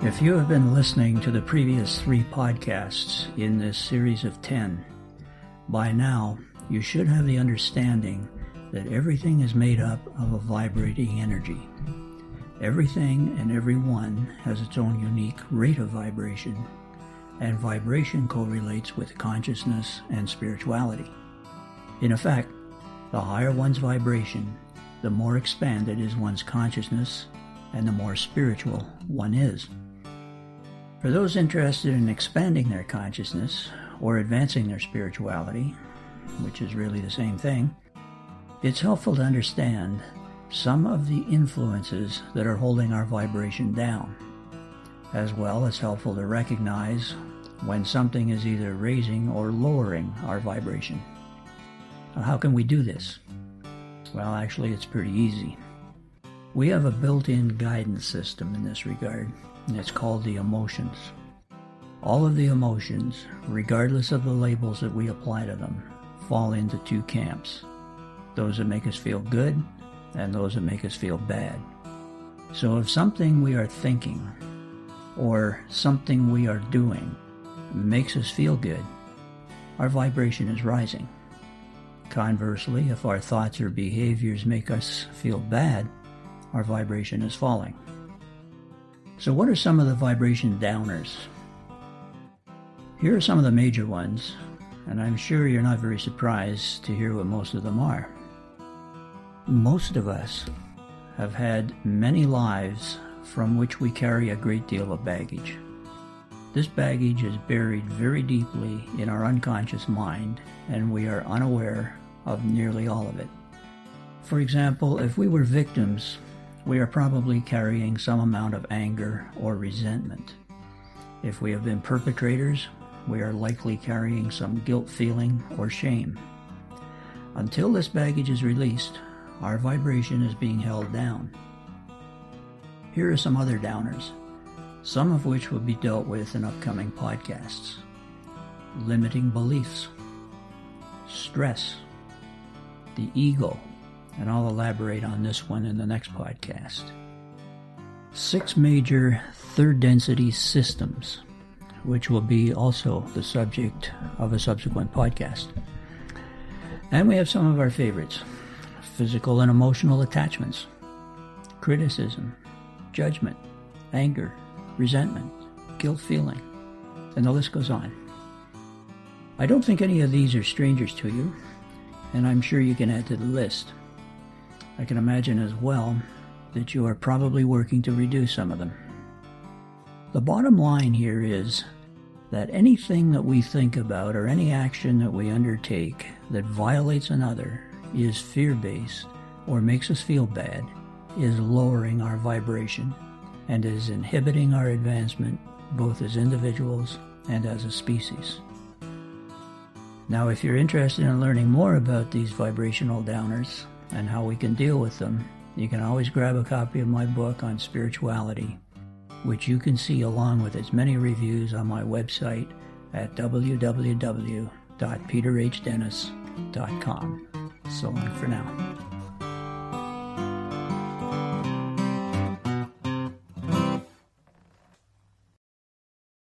If you have been listening to the previous 3 podcasts in this series of 10, by now you should have the understanding that everything is made up of a vibrating energy. Everything and everyone has its own unique rate of vibration, and vibration correlates with consciousness and spirituality. In effect, the higher one's vibration, the more expanded is one's consciousness, and the more spiritual one is. For those interested in expanding their consciousness or advancing their spirituality, which is really the same thing, it's helpful to understand some of the influences that are holding our vibration down, as well as helpful to recognize when something is either raising or lowering our vibration. Now, how can we do this? Well, actually, it's pretty easy. We have a built-in guidance system in this regard, and it's called the emotions. All of the emotions, regardless of the labels that we apply to them, fall into 2 camps. Those that make us feel good and those that make us feel bad. So if something we are thinking or something we are doing makes us feel good, our vibration is rising. Conversely, if our thoughts or behaviors make us feel bad, our vibration is falling. So what are some of the vibration downers? Here are some of the major ones, and I'm sure you're not very surprised to hear what most of them are. Most of us have had many lives from which we carry a great deal of baggage. This baggage is buried very deeply in our unconscious mind, and we are unaware of nearly all of it. For example, if we were victims, we are probably carrying some amount of anger or resentment. If we have been perpetrators, we are likely carrying some guilt feeling or shame. Until this baggage is released, our vibration is being held down. Here are some other downers, some of which will be dealt with in upcoming podcasts. Limiting beliefs, stress, the ego, and I'll elaborate on this one in the next podcast. 6 major third density systems, which will be also the subject of a subsequent podcast. And we have some of our favorites: physical and emotional attachments, criticism, judgment, anger, resentment, guilt feeling, and the list goes on. I don't think any of these are strangers to you, and I'm sure you can add to the list. I can imagine as well that you are probably working to reduce some of them. The bottom line here is that anything that we think about or any action that we undertake that violates another, is fear-based, or makes us feel bad, is lowering our vibration and is inhibiting our advancement both as individuals and as a species. Now, if you're interested in learning more about these vibrational downers and how we can deal with them, you can always grab a copy of my book on spirituality, which you can see along with its many reviews on my website at www.peterhdennis.com. So long for now.